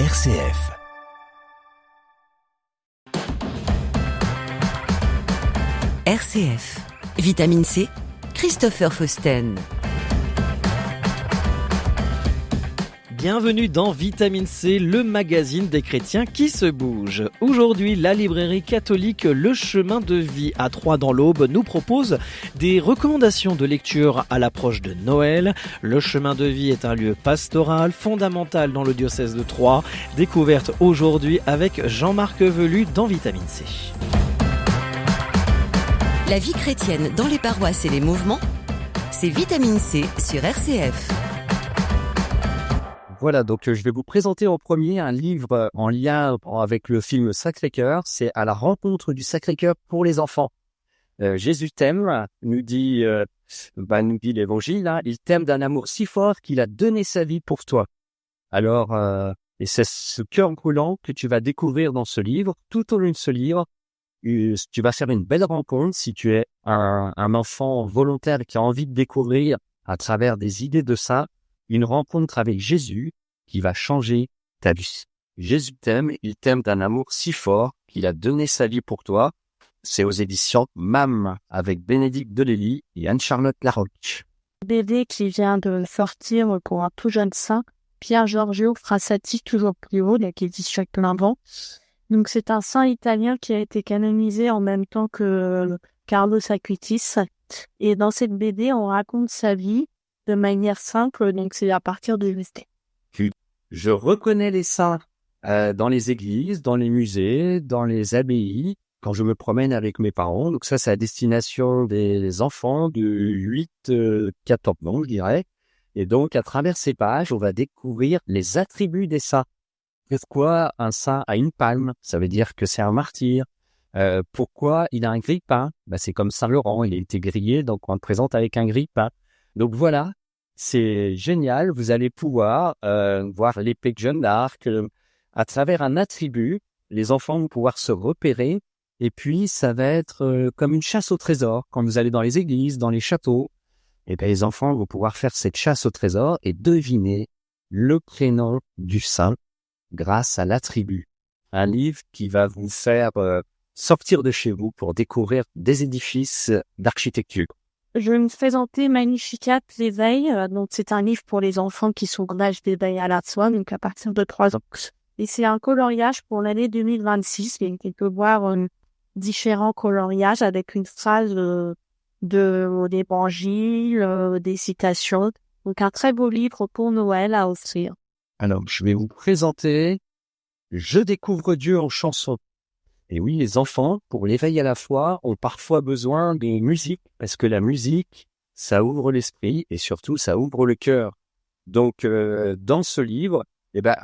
RCF. RCF. Vitamine C, Christopher Fausten. Bienvenue dans Vitamine C, le magazine des chrétiens qui se bougent. Aujourd'hui, la librairie catholique Le Chemin de Vie à Troyes dans l'Aube nous propose des recommandations de lecture à l'approche de Noël. Le Chemin de Vie est un lieu pastoral fondamental dans le diocèse de Troyes. Découverte aujourd'hui avec Jean-Marc Velu dans Vitamine C. La vie chrétienne dans les paroisses et les mouvements, c'est Vitamine C sur RCF. Voilà, donc je vais vous présenter en premier un livre en lien avec le film Sacré-Cœur. C'est à la rencontre du Sacré-Cœur pour les enfants. Jésus t'aime, nous dit l'Évangile, hein, il t'aime d'un amour si fort qu'il a donné sa vie pour toi. Alors, et c'est ce cœur brûlant que tu vas découvrir dans ce livre. Tout au long de ce livre, tu vas faire une belle rencontre si tu es un enfant volontaire qui a envie de découvrir à travers des idées de ça, une rencontre avec Jésus qui va changer ta vie. Jésus t'aime, il t'aime d'un amour si fort qu'il a donné sa vie pour toi. C'est aux éditions MAM avec Bénédicte Delely et Anne-Charlotte Larocque. BD qui vient de sortir pour un tout jeune saint, Pierre Giorgio Frassati, toujours plus haut, qui est issu avec l'Invent. Donc c'est un saint italien qui a été canonisé en même temps que Carlo Acutis. Et dans cette BD, on raconte sa vie de manière simple, donc c'est à partir de l'UST. Je reconnais les saints dans les églises, dans les musées, dans les abbayes, quand je me promène avec mes parents. Donc ça, c'est à destination des enfants de 8-14 ans, je dirais. Et donc, à travers ces pages, on va découvrir les attributs des saints. Pourquoi un saint a une palme? Ça veut dire que c'est un martyr. Pourquoi il a un grille-pain? C'est comme Saint Laurent, il a été grillé, donc on le présente avec un grille-pain. Donc voilà, c'est génial. Vous allez pouvoir voir l'épée de Jeanne d'Arc. À travers un attribut, les enfants vont pouvoir se repérer. Et puis, ça va être comme une chasse au trésor. Quand vous allez dans les églises, dans les châteaux, et bien, les enfants vont pouvoir faire cette chasse au trésor et deviner le prénom du saint grâce à l'attribut. Un livre qui va vous faire sortir de chez vous pour découvrir des édifices d'architecture. Je vais me présenter Magnificat l'éveil. Donc, c'est un livre pour les enfants qui sont en âge d'éveil à la foi, donc à partir de 3 ans. Et c'est un coloriage pour l'année 2026. Et on peut voir différents coloriages avec une phrase de l'évangile, des citations. Donc, un très beau livre pour Noël à offrir. Alors, je vais vous présenter Je découvre Dieu en chanson. Et oui, les enfants, pour l'éveil à la foi, ont parfois besoin de musique, parce que la musique, ça ouvre l'esprit et surtout, ça ouvre le cœur. Donc, dans ce livre,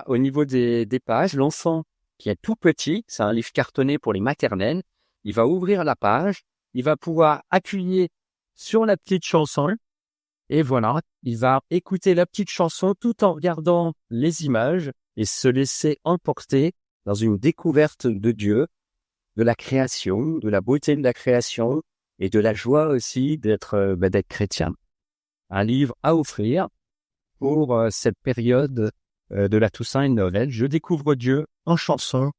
au niveau des pages, l'enfant qui est tout petit, c'est un livre cartonné pour les maternelles, il va ouvrir la page, il va pouvoir appuyer sur la petite chanson, et voilà, il va écouter la petite chanson tout en regardant les images et se laisser emporter dans une découverte de Dieu, de la création, de la beauté de la création et de la joie aussi d'être chrétien. Un livre à offrir pour cette période de la Toussaint et de Noël. Je découvre Dieu en chanson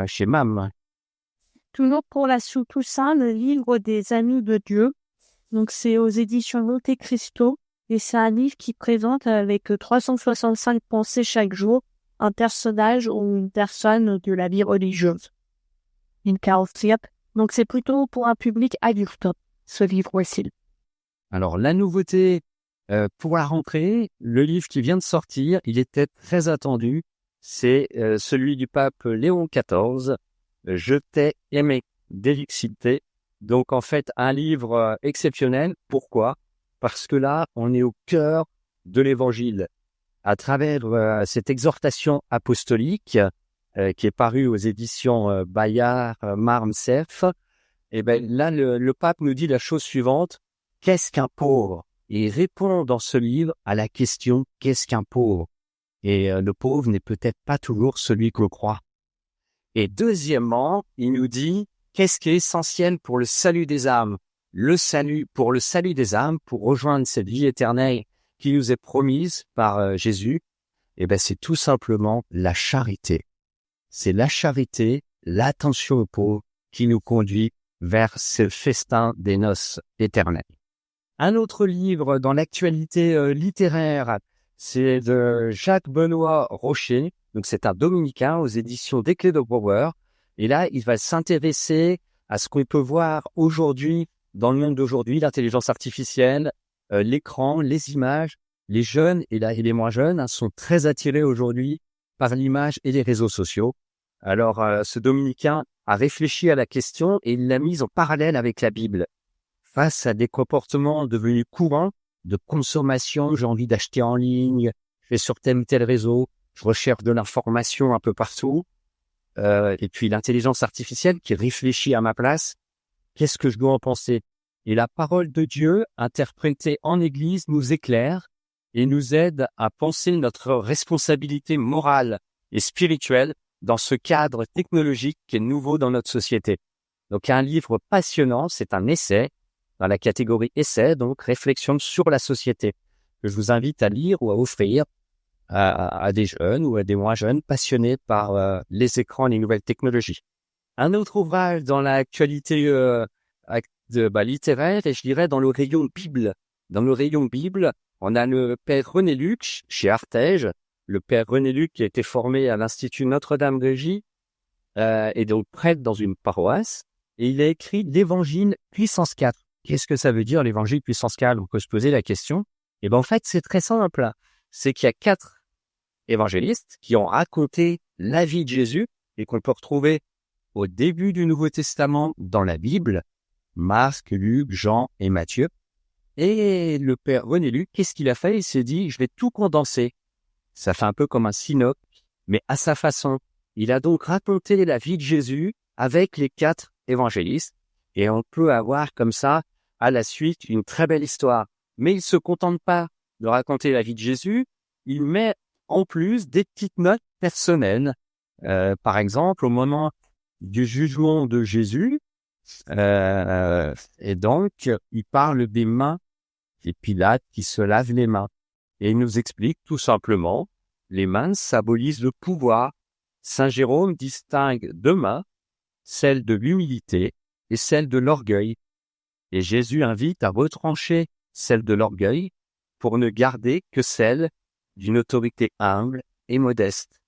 chez MAM. Toujours pour la Toussaint, le livre des Amis de Dieu. Donc c'est aux éditions Monte Cristo et c'est un livre qui présente avec 365 pensées chaque jour un personnage ou une personne de la vie religieuse. Une caractère. Donc c'est plutôt pour un public adulte, ce livre aussi. Alors la nouveauté pour la rentrée, le livre qui vient de sortir, il était très attendu, c'est celui du pape Léon XIV, Je t'ai aimé, d'Élixité. Donc en fait un livre exceptionnel. Pourquoi? Parce que là on est au cœur de l'évangile. À travers cette exhortation apostolique qui est paru aux éditions Bayard, Marmsef, là, le pape nous dit la chose suivante. Qu'est-ce qu'un pauvre? Et il répond dans ce livre à la question « Qu'est-ce qu'un pauvre ?» Et le pauvre n'est peut-être pas toujours celui qu'on croit. Et deuxièmement, il nous dit « Qu'est-ce qui est essentiel pour le salut des âmes ?» Pour le salut des âmes, pour rejoindre cette vie éternelle qui nous est promise par Jésus, c'est tout simplement la charité. C'est la charité, l'attention aux pauvres qui nous conduit vers ce festin des noces éternelles. Un autre livre dans l'actualité littéraire, c'est de Jacques-Benoît Rocher. Donc, c'est un dominicain aux éditions des Clés de Brouwer. Et là, il va s'intéresser à ce qu'on peut voir aujourd'hui, dans le monde d'aujourd'hui, l'intelligence artificielle, l'écran, les images. Les jeunes et les moins jeunes sont très attirés aujourd'hui par l'image et les réseaux sociaux. Alors, ce dominicain a réfléchi à la question et il l'a mise en parallèle avec la Bible. Face à des comportements devenus courants de consommation, j'ai envie d'acheter en ligne, je vais sur tel ou tel réseau, je recherche de l'information un peu partout. Et puis l'intelligence artificielle qui réfléchit à ma place, qu'est-ce que je dois en penser? Et la parole de Dieu, interprétée en Église, nous éclaire et nous aide à penser notre responsabilité morale et spirituelle dans ce cadre technologique qui est nouveau dans notre société. Donc un livre passionnant, c'est un essai, dans la catégorie essai, donc réflexion sur la société, que je vous invite à lire ou à offrir à des jeunes ou à des moins jeunes passionnés par les écrans et les nouvelles technologies. Un autre ouvrage dans l'actualité littéraire, et je dirais dans le rayon Bible. Dans le rayon Bible, on a le père René Luc chez Artege, le père René Luc qui a été formé à l'Institut Notre-Dame de J, et donc prêtre dans une paroisse, et il a écrit l'Évangile puissance 4. Qu'est-ce que ça veut dire l'Évangile puissance 4? On peut se poser la question. Et en fait, c'est très simple. C'est qu'il y a 4 évangélistes qui ont raconté la vie de Jésus et qu'on peut retrouver au début du Nouveau Testament dans la Bible, Marc, Luc, Jean et Matthieu. Et le père René Luc, qu'est-ce qu'il a fait? Il s'est dit, je vais tout condenser. Ça fait un peu comme un synopsis, mais à sa façon. Il a donc raconté la vie de Jésus avec les 4 évangélistes et on peut avoir comme ça, à la suite, une très belle histoire. Mais il ne se contente pas de raconter la vie de Jésus, il met en plus des petites notes personnelles. Par exemple, au moment du jugement de Jésus, et donc, il parle des mains et Pilate qui se lave les mains. Et il nous explique tout simplement, les mains symbolisent le pouvoir. Saint Jérôme distingue 2 mains, celle de l'humilité et celle de l'orgueil. Et Jésus invite à retrancher celle de l'orgueil pour ne garder que celle d'une autorité humble et modeste.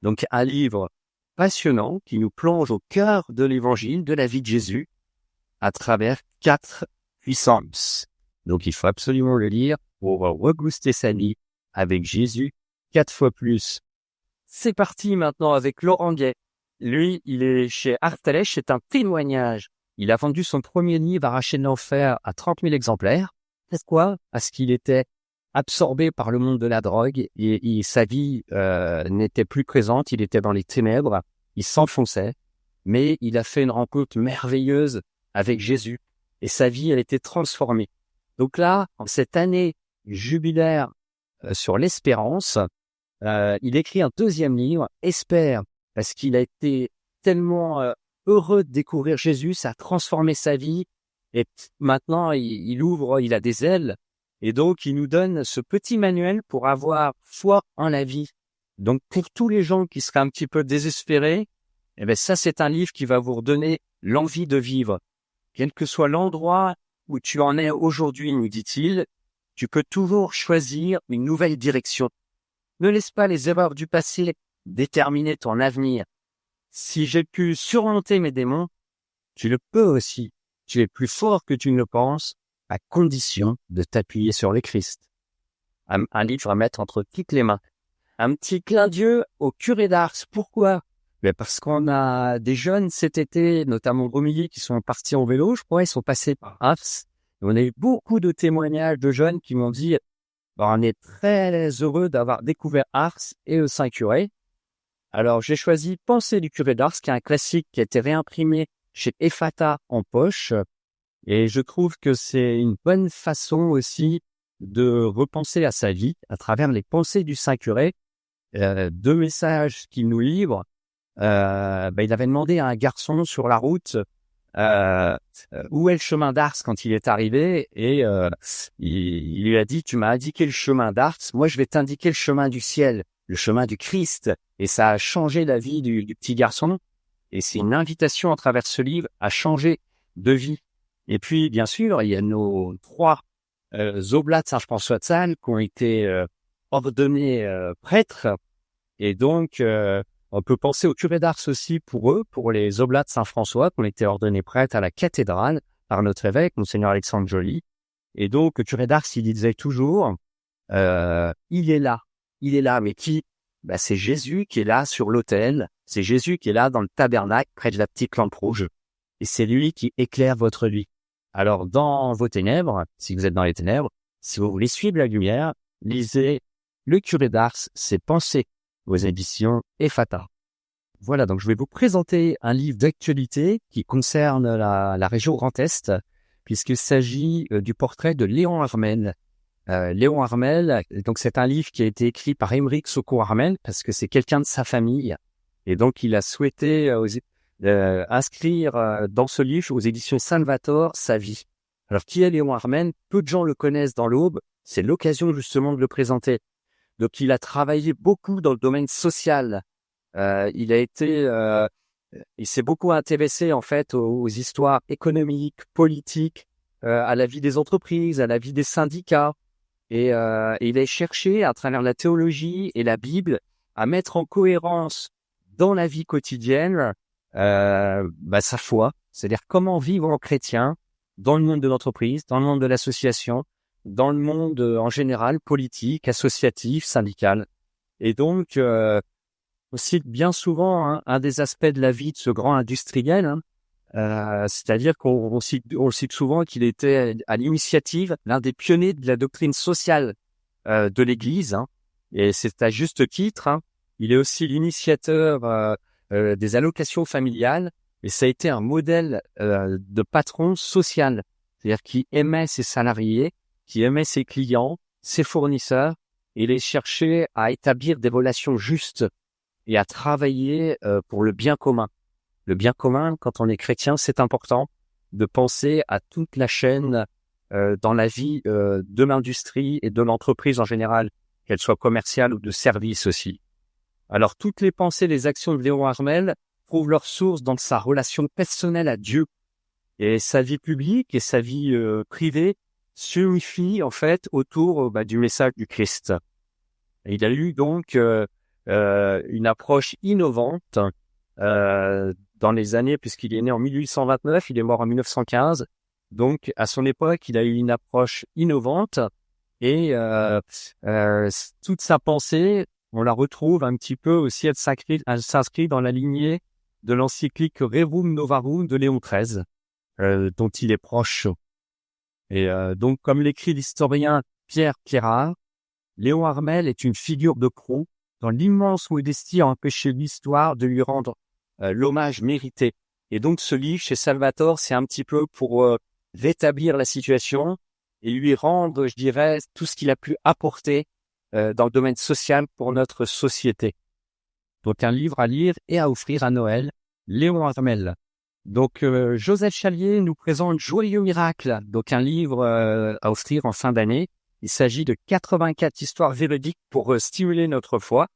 Donc un livre passionnant qui nous plonge au cœur de l'évangile, de la vie de Jésus, à travers 4 puissances. Donc il faut absolument le lire pour rebooster sa vie avec Jésus 4 fois plus. C'est parti maintenant avec Laurent Gay. Lui, il est chez Artelèche, c'est un témoignage. Il a vendu son premier livre, Arraché de l'enfer, à 30 000 exemplaires. Pourquoi? Parce qu'il était absorbé par le monde de la drogue et sa vie n'était plus présente, il était dans les ténèbres, il s'enfonçait, mais il a fait une rencontre merveilleuse avec Jésus et sa vie, elle était transformée. Donc là, en cette année jubilaire sur l'espérance, il écrit un 2e livre, Espère, parce qu'il a été tellement heureux de découvrir Jésus, ça a transformé sa vie et maintenant il ouvre, il a des ailes. Et donc, il nous donne ce petit manuel pour avoir foi en la vie. Donc, pour tous les gens qui seraient un petit peu désespérés, ça, c'est un livre qui va vous redonner l'envie de vivre. Quel que soit l'endroit où tu en es aujourd'hui, nous dit-il, tu peux toujours choisir une nouvelle direction. Ne laisse pas les erreurs du passé déterminer ton avenir. Si j'ai pu surmonter mes démons, tu le peux aussi. Tu es plus fort que tu ne le penses, à condition de t'appuyer sur le Christ. Un livre à mettre entre toutes les mains. Un petit clin d'yeux au curé d'Ars. Pourquoi? Parce qu'on a des jeunes cet été, notamment Romilly, qui sont partis en vélo, je crois, ils sont passés par Ars. On a eu beaucoup de témoignages de jeunes qui m'ont dit on est très heureux d'avoir découvert Ars et le Saint-Curé. Alors, j'ai choisi Pensée du curé d'Ars, qui est un classique qui a été réimprimé chez Ephata en poche. Et je trouve que c'est une bonne façon aussi de repenser à sa vie à travers les pensées du Saint-Curé. 2 messages qu'il nous livre. Il avait demandé à un garçon sur la route où est le chemin d'Ars quand il est arrivé. Et il lui a dit, tu m'as indiqué le chemin d'Ars, moi je vais t'indiquer le chemin du ciel. le chemin du Christ. Et ça a changé la vie du petit garçon. Et c'est une invitation à travers ce livre à changer de vie. Et puis, bien sûr, il y a nos 3 oblats de Saint-François de Sales qui ont été ordonnés prêtres. Et donc, on peut penser au curé d'Ars aussi pour eux, pour les oblats de Saint-François qui ont été ordonnés prêtres à la cathédrale par notre évêque, Monseigneur Alexandre Joly. Et donc, le curé d'Ars, il disait toujours, il est là, mais qui? C'est Jésus qui est là sur l'autel, c'est Jésus qui est là dans le tabernacle, près de la petite lampe rouge. Et c'est lui qui éclaire votre vie. Alors, dans vos ténèbres, si vous êtes dans les ténèbres, si vous voulez suivre la lumière, lisez Le curé d'Ars, ses pensées, aux éditions Ephata. Voilà, donc je vais vous présenter un livre d'actualité qui concerne la région Grand Est, puisqu'il s'agit du portrait de Léon Harmel. Léon Harmel, donc c'est un livre qui a été écrit par Émeric Socot Harmel, parce que c'est quelqu'un de sa famille, et donc il a souhaité inscrire dans ce livre aux éditions Salvator sa vie. Alors qui est Léon Harmel? Peu de gens le connaissent dans l'Aube, c'est l'occasion justement de le présenter. Donc il a travaillé beaucoup dans le domaine social. Il s'est beaucoup intéressé en fait aux histoires économiques, politiques, à la vie des entreprises, à la vie des syndicats. Et il a cherché à travers la théologie et la Bible à mettre en cohérence dans la vie quotidienne sa foi, c'est-à-dire comment vivre en chrétien dans le monde de l'entreprise, dans le monde de l'association, dans le monde en général politique, associatif, syndical. Et donc on cite bien souvent un des aspects de la vie de ce grand industriel, c'est-à-dire qu'on le cite souvent qu'il était à l'initiative l'un des pionniers de la doctrine sociale de l'Église, et c'est à juste titre. Il est aussi l'initiateur des allocations familiales, et ça a été un modèle de patron social, c'est-à-dire qui aimait ses salariés, qui aimait ses clients, ses fournisseurs, et les cherchait à établir des relations justes et à travailler pour le bien commun. Le bien commun, quand on est chrétien, c'est important de penser à toute la chaîne dans la vie de l'industrie et de l'entreprise en général, qu'elle soit commerciale ou de service aussi. Alors, toutes les pensées, les actions de Léon Harmel trouvent leur source dans sa relation personnelle à Dieu. Et sa vie publique et sa vie privée s'unifient en fait autour du message du Christ. Et il a eu donc une approche innovante dans les années, puisqu'il est né en 1829, il est mort en 1915. Donc, à son époque, il a eu une approche innovante et toute sa pensée, on la retrouve un petit peu aussi, elle s'inscrit dans la lignée de l'encyclique Rerum Novarum de Léon XIII, dont il est proche. Et donc, comme l'écrit l'historien Pierre Pierrat, Léon Harmel est une figure de proue dont l'immense modestie a empêché l'histoire de lui rendre l'hommage mérité. Et donc, ce livre chez Salvator, c'est un petit peu pour rétablir la situation et lui rendre, je dirais, tout ce qu'il a pu apporter dans le domaine social pour notre société. Donc, un livre à lire et à offrir à Noël, Léon Harmel. Donc, Joseph Chalier nous présente Joyeux Miracle, donc un livre à offrir en fin d'année. Il s'agit de 84 histoires véridiques pour stimuler notre foi.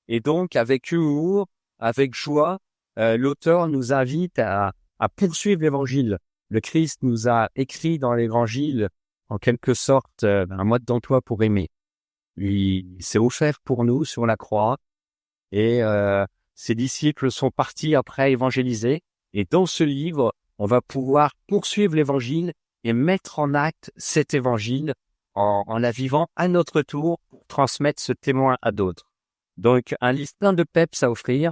Et donc, avec humour, avec joie, l'auteur nous invite à poursuivre l'évangile. Le Christ nous a écrit dans l'évangile, en quelque sorte, un mode d'emploi pour aimer. Il s'est offert pour nous sur la croix et ses disciples sont partis après évangéliser. Et dans ce livre, on va pouvoir poursuivre l'évangile et mettre en acte cet évangile en la vivant à notre tour pour transmettre ce témoin à d'autres. Donc, un livre plein de peps à offrir.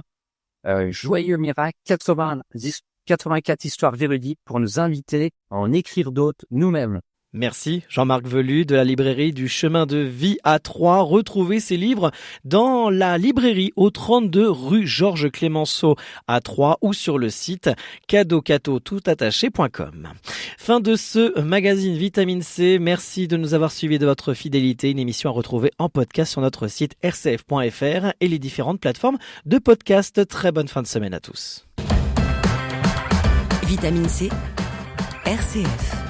Joyeux Miracle, 84 histoires véridiques pour nous inviter à en écrire d'autres nous-mêmes. Merci Jean-Marc Velu de la librairie du Chemin de Vie à Troyes. Retrouvez ces livres dans la librairie au 32 rue Georges Clémenceau à Troyes ou sur le site cadeaucadeau.com. Fin de ce magazine Vitamine C. Merci de nous avoir suivis, de votre fidélité. Une émission à retrouver en podcast sur notre site rcf.fr et les différentes plateformes de podcast. Très bonne fin de semaine à tous. Vitamine C, RCF.